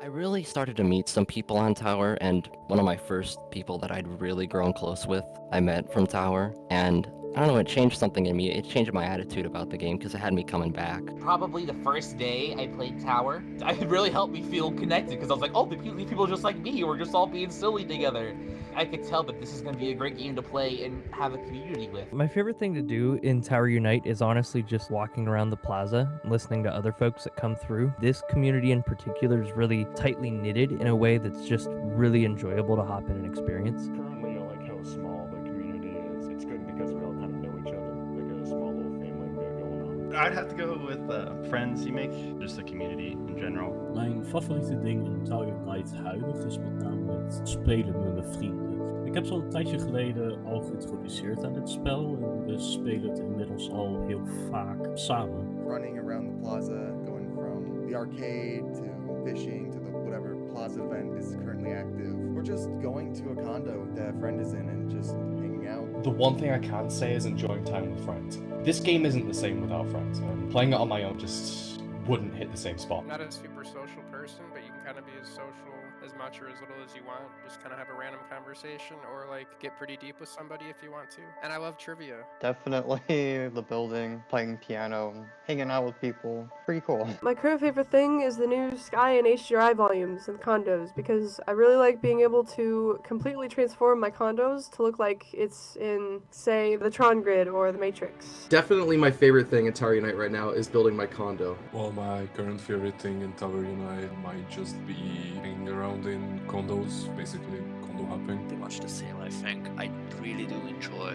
I really started to meet some people on Tower, and one of my first people that I'd really grown close with, I met from Tower, and I don't know, it changed something in me. It changed my attitude about the game because it had me coming back. Probably the first day I played Tower, it really helped me feel connected because I was like, oh, these people are just like me. We're just all being silly together. I could tell that this is going to be a great game to play and have a community with. My favorite thing to do in Tower Unite is honestly just walking around the plaza, listening to other folks that come through. This community in particular is really tightly knitted in a way that's just really enjoyable to hop in and experience. Currently, I like how small the community is. It's good because we all kind of know each other, like a small little family we got going on. I'd have to go with friends you make, just the community in general. Mijn favoriete ding in Tower Unite huidig is met name het spelen met mijn vrienden. Ik heb zo'n tijdje geleden al geïntroduceerd aan dit spel en we spelen het inmiddels al heel vaak samen. Running around the plaza, going from the arcade to fishing to the whatever plaza event is currently active, or just going to a condo that a friend is in and just hanging out. The one thing I can say is enjoying time with friends. This game isn't the same without friends, and playing it on my own just wouldn't hit the same spot. I'm not a super social person, but you can kind of be as social as much or as little as you want. Just kind of have a random conversation or like get pretty deep with somebody if you want to. And I love trivia. Definitely the building, playing piano, hanging out with people. Pretty cool. My current favorite thing is the new Sky and HDRI volumes and condos because I really like being able to completely transform my condos to look like it's in, say, the Tron grid or the Matrix. Definitely my favorite thing in Tower Unite right now is building my condo. Well, my current favorite thing in Tower Unite might just be hanging around in condos, basically condo hopping. Pretty much the same, I think. I really do enjoy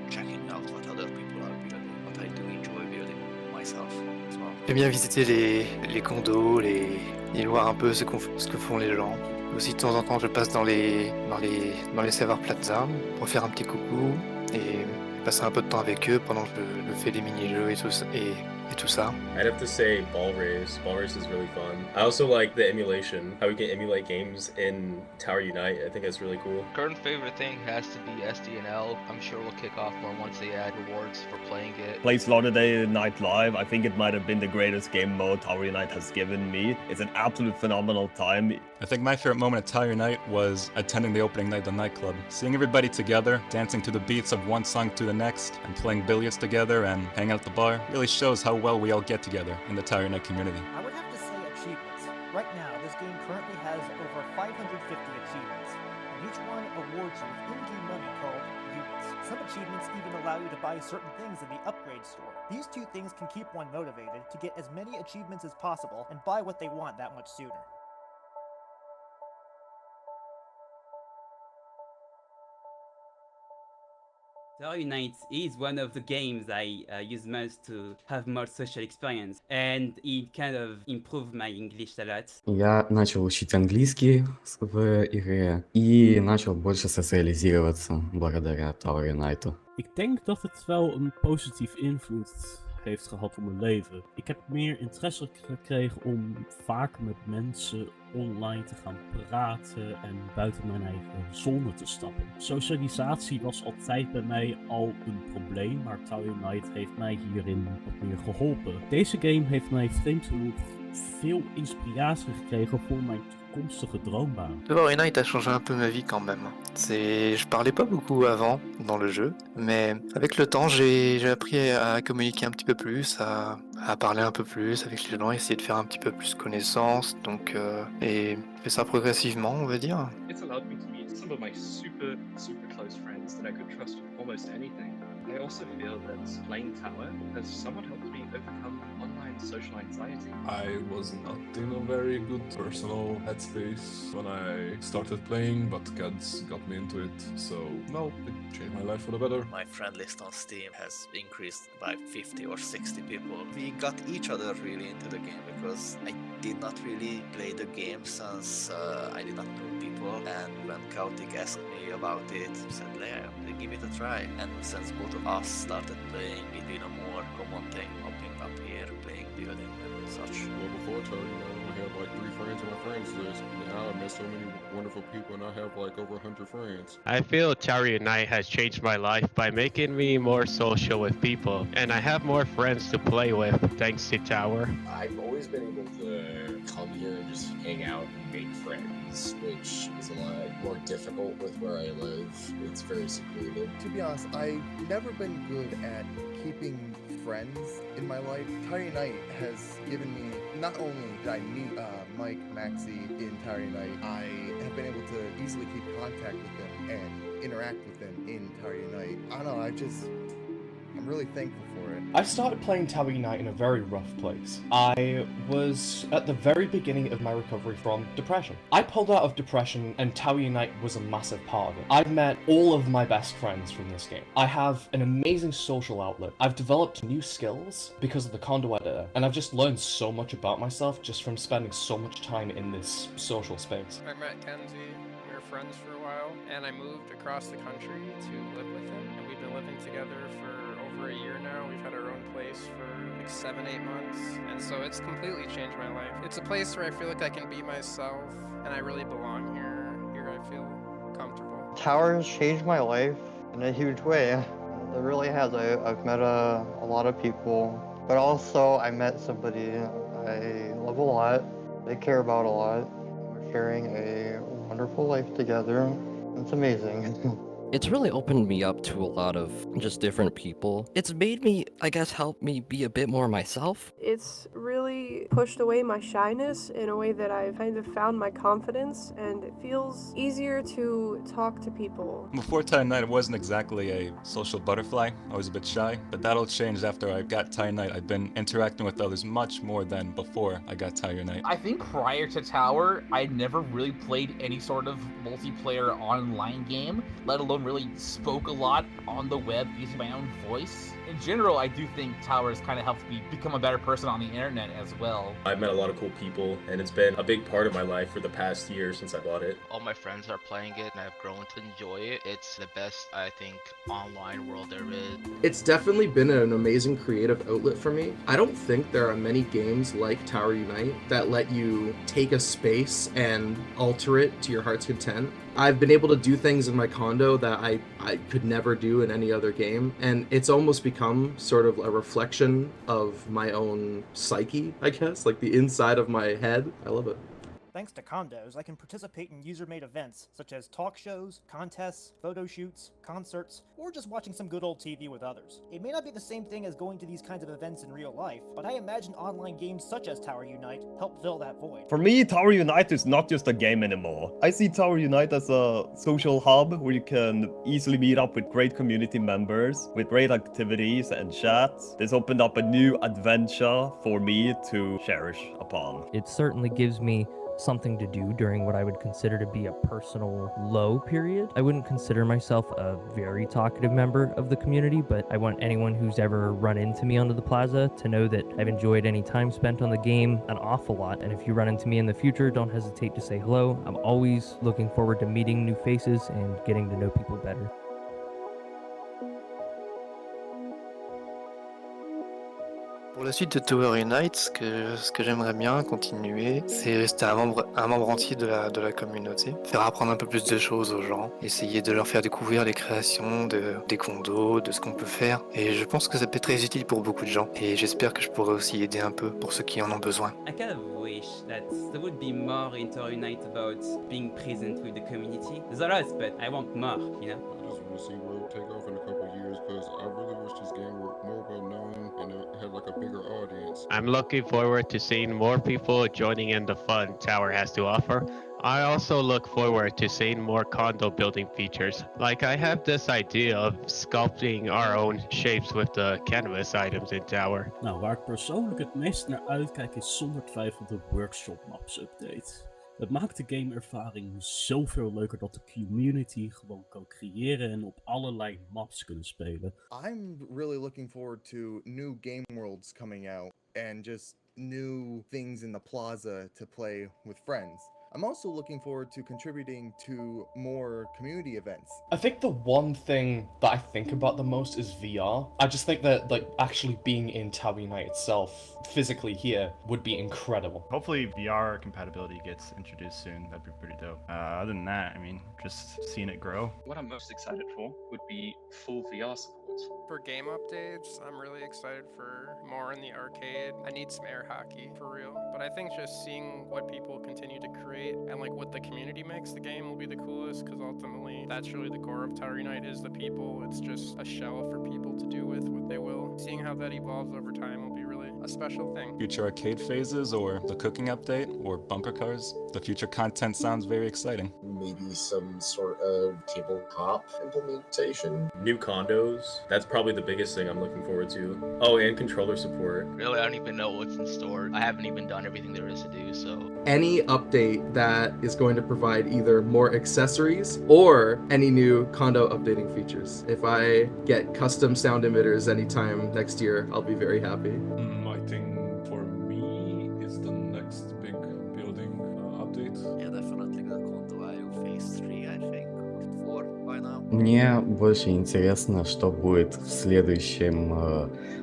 checking out what other people are building, but I do enjoy building myself as well. J'aime bien visiter les condos, et voir un peu ce que font les gens. Aussi de temps en temps je passe dans les serveurs Plaza pour faire un petit coucou et passer un peu de temps avec eux pendant que je fais les mini-jeux et tout ça. I'd have to say Ball Race. Ball Race is really fun. I also like the emulation, how we can emulate games in Tower Unite. I think that's really cool. Current favorite thing has to be SDNL. I'm sure we'll kick off more once they add rewards for playing it. Played Slaughter Night Live. I think it might have been the greatest game mode Tower Unite has given me. It's an absolute phenomenal time. I think my favorite moment at Tower Unite was attending the opening night of the nightclub. Seeing everybody together, dancing to the beats of one song to the next, and playing billiards together and hanging out at the bar really shows how well we all get together in the Tower Unite community. I would have to say achievements. Right now, this game currently has over 550 achievements, and each one awards you with in-game money called units. Some achievements even allow you to buy certain things in the upgrade store. These two things can keep one motivated to get as many achievements as possible and buy what they want that much sooner. Tower Unite is one of the games I use most to have more social experience, and it kind of improved my English a lot. Я начал учить английский в игре и начал больше социализироваться благодаря Tower Unite. Ik denk dat het wel een positief invloed heeft gehad op mijn leven. Ik heb meer interesse gekregen om vaker met mensen online te gaan praten en buiten mijn eigen zone te stappen. Socialisatie was altijd bij mij al een probleem, maar Tower Unite heeft mij hierin wat meer geholpen. Deze game heeft mij vreemd genoeg veel inspiratie gekregen voor mijn toekomstige droombaan. Tower Unite a changé un peu ma vie quand même. Je parlais pas beaucoup avant dans le jeu, mais avec le temps j'ai appris à communiquer un petit peu plus, à parler un peu plus avec les gens, essayer de faire un petit peu plus connaissance, donc et fait ça progressivement, on va dire. It's allowed me to meet some of my super close friends that I could trust with almost anything. I also feel that playing Tower has somewhat helped me overcome online social anxiety. I was not in a very good personal headspace when I started playing, but Cads got me into it, so no, it changed my life for the better. My friend list on Steam has increased by 50 or 60 people. We got each other really into the game because I did not really play the game since I did not know people, and when Chaotic asked me about it, I said, yeah, give it a try. And since both of us started playing, it been a more common thing, hopping up here, playing, building, and such. Well, before I had like 3 friends on my friends list. Now I met so many wonderful people, and I have like over 100 friends. I feel Tower Unite has changed my life by making me more social with people, and I have more friends to play with thanks to Tower. I've always been able to come here and just hang out and make friends, which is a lot more difficult with where I live. It's very secluded. To be honest, I've never been good at keeping friends in my life. Tower Unite has given me, not only did I meet Mike, Maxi in Tower Unite, I have been able to easily keep contact with them and interact with them in Tower Unite. I don't know, I'm really thankful for it. I started playing Tower Unite in a very rough place. I was at the very beginning of my recovery from depression. I pulled out of depression and Tower Unite was a massive part of it. I've met all of my best friends from this game. I have an amazing social outlet. I've developed new skills because of the condo editor, and I've just learned so much about myself just from spending so much time in this social space. I met Kenzie, we were friends for a while, and I moved across the country to live with him, and we've been living together for over a year now. We've had our own place for like 7-8 months, and so it's completely changed my life. It's a place where I feel like I can be myself, and I really belong here. Here I feel comfortable. Tower has changed my life in a huge way. It really has. I've met a lot of people, but also I met somebody I love a lot, they care about a lot. We're sharing a wonderful life together. It's amazing. It's really opened me up to a lot of just different people. It's made me, I guess, help me be a bit more myself. It's really pushed away my shyness in a way that I've kind of found my confidence, and it feels easier to talk to people. Before Tower Night, I wasn't exactly a social butterfly. I was a bit shy, but that all changed after I got Tower Night. I've been interacting with others much more than before I got Tower Night. I think prior to Tower, I'd never really played any sort of multiplayer online game, let alone really spoke a lot on the web using my own voice. In general, I do think Tower has kind of helped me become a better person on the internet as well. I've met a lot of cool people, and it's been a big part of my life for the past year since I bought it. All my friends are playing it, and I've grown to enjoy it. It's the best, I think, online world there is. It's definitely been an amazing creative outlet for me. I don't think there are many games like Tower Unite that let you take a space and alter it to your heart's content. I've been able to do things in my condo that I could never do in any other game, and it's almost become sort of a reflection of my own psyche, I guess, like the inside of my head. I love it. Thanks to condos, I can participate in user-made events, such as talk shows, contests, photo shoots, concerts, or just watching some good old TV with others. It may not be the same thing as going to these kinds of events in real life, but I imagine online games such as Tower Unite help fill that void. For me, Tower Unite is not just a game anymore. I see Tower Unite as a social hub where you can easily meet up with great community members, with great activities and chats. This opened up a new adventure for me to cherish upon. It certainly gives me something to do during what I would consider to be a personal low period. I wouldn't consider myself a very talkative member of the community, but I want anyone who's ever run into me onto the plaza to know that I've enjoyed any time spent on the game an awful lot, and if you run into me in the future, don't hesitate to say hello. I'm always looking forward to meeting new faces and getting to know people better. Pour la suite de Tower Unite, ce que j'aimerais bien continuer, c'est rester un membre entier de la communauté, faire apprendre un peu plus de choses aux gens, essayer de leur faire découvrir les créations des condos, de ce qu'on peut faire, et je pense que ça peut être très utile pour beaucoup de gens, et j'espère que je pourrai aussi aider un peu pour ceux qui en ont besoin. I kind of wish that there would be more in Tower Unite about being present with the community. There's a lot, but I want more, you know? I just want to see where it will take off in a couple of years, because I really wish this game were more well known and it had like a bigger audience. I'm looking forward to seeing more people joining in the fun Tower has to offer. I also look forward to seeing more condo building features. Like I have this idea of sculpting our own shapes with the canvas items in Tower. Nou, waar ik persoonlijk het meest naar uitkijk is zonder twijfel de Workshop Maps update. Het maakt de gameervaring zoveel leuker dat de community gewoon kan creëren en op allerlei maps kunnen spelen. I'm really looking forward to new game worlds coming out and just new things in the plaza to play with friends. I'm also looking forward to contributing to more community events. I think the one thing that I think about the most is VR. I just think that, like, actually being in Tower Unite itself, physically here, would be incredible. Hopefully VR compatibility gets introduced soon. That'd be pretty dope. Other than that, I mean, just seeing it grow. What I'm most excited for would be full VR support. For game updates, I'm really excited for more in the arcade. I need some air hockey, for real. But I think just seeing what people continue to create and like what the community makes the game will be the coolest, because ultimately that's really the core of Tower Unite is the people. It's just a shell for people to do with what they will. Seeing how that evolves over time will be really a special thing. Future arcade phases, or the cooking update, or bumper cars. The future content sounds very exciting. Maybe some sort of tabletop implementation. New condos. That's probably the biggest thing I'm looking forward to. Oh, and controller support. Really, I don't even know what's in store. I haven't even done everything there is to do, so. Any update that is going to provide either more accessories or any new condo updating features. If I get custom sound emitters anytime next year, I'll be very happy. I think for me is the next big building update. Yeah, definitely the condo phase 3, I think, or 4 by now. Мне больше интересно, что будет в следующем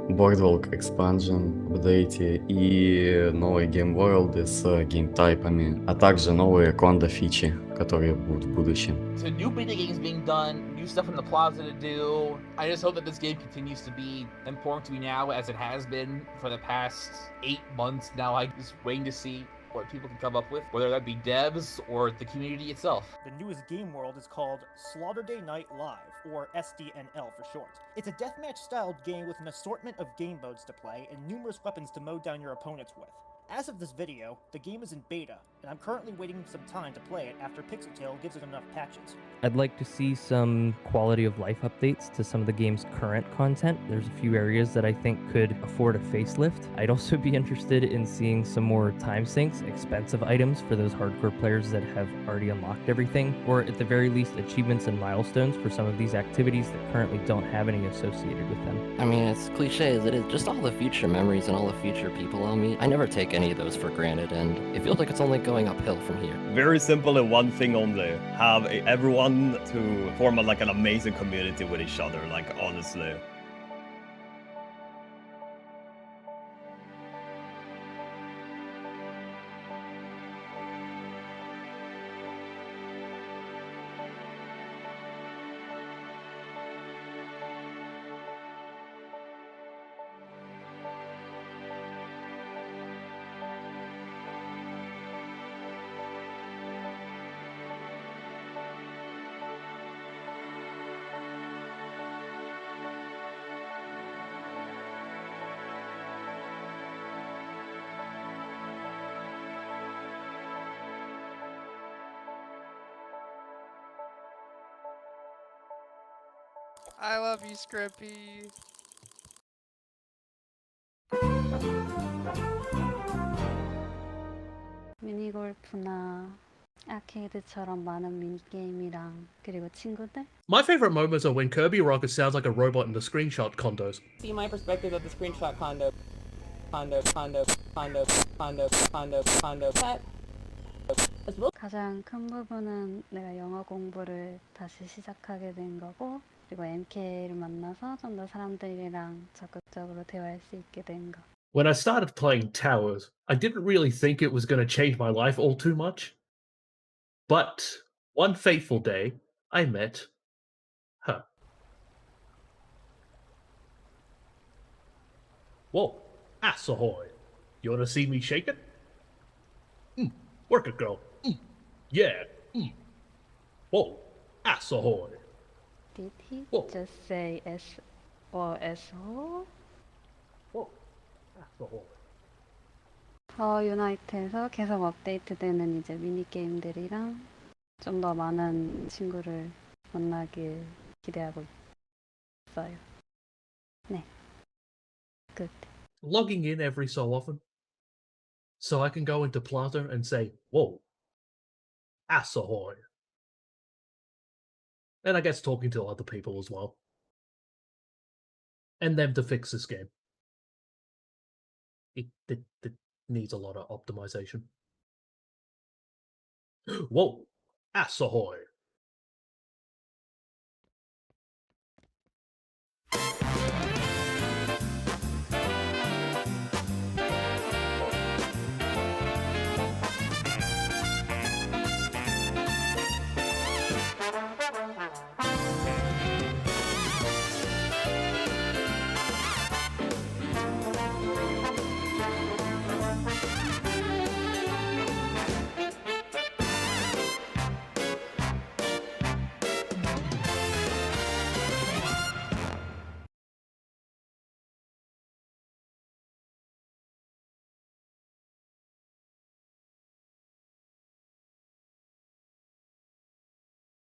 Boardwalk Expansion апдейте и новые Game World с геймтайпами, а также новые кондо фичи, которые будут в будущем. So new beta games being done, new stuff in the plaza to do. I just hope that this game continues to be important to me now as it has been for the past 8 months now. I'm just waiting to see what people can come up with, whether that be devs or the community itself. The newest game world is called Slaughter Day Night Live, or SDNL for short. It's a deathmatch-styled game with an assortment of game modes to play and numerous weapons to mow down your opponents with. As of this video, the game is in beta, and I'm currently waiting some time to play it after Pixeltail gives it enough patches. I'd like to see some quality of life updates to some of the game's current content. There's a few areas that I think could afford a facelift. I'd also be interested in seeing some more time sinks, expensive items for those hardcore players that have already unlocked everything, or at the very least achievements and milestones for some of these activities that currently don't have any associated with them. I mean, as cliche as it is, just all the future memories and all the future people I'll meet, I never take any of those for granted, and it feels like it's only going uphill from here. Very simple and one thing only. Have everyone to form like an amazing community with each other, like honestly. I love you, Scrippy. 미니골프나 아케이드처럼 많은 미니게임이랑 그리고 친구들? My favorite moments are when Kirby Rocket sounds like a robot in the screenshot condos. See my perspective of the screenshot condo. 가장 큰 부분은 내가 영어 공부를 다시 시작하게 된 거고, 그리고 MK를 만나서 좀 더 사람들이랑 적극적으로 대화할 수 있게 된 거. When I started playing Towers, I didn't really think it was going to change my life all too much. But one fateful day, I met her. Whoa, ass ahoy. You want to see me shake it? Work it, girl. Yeah. Whoa, ass ahoy. Did he just say S or SO? Whoa, ass ahoy. 유나이트에서 계속 업데이트되는 이제 미니게임들이랑 좀 더 많은 친구를 만나길 기대하고 있어요. 네. Good. Logging in every so often. So I can go into Plaza and say, whoa, ass ahoy. And I guess talking to other people as well. And them to fix this game. needs a lot of optimization. Whoa, ass ahoy!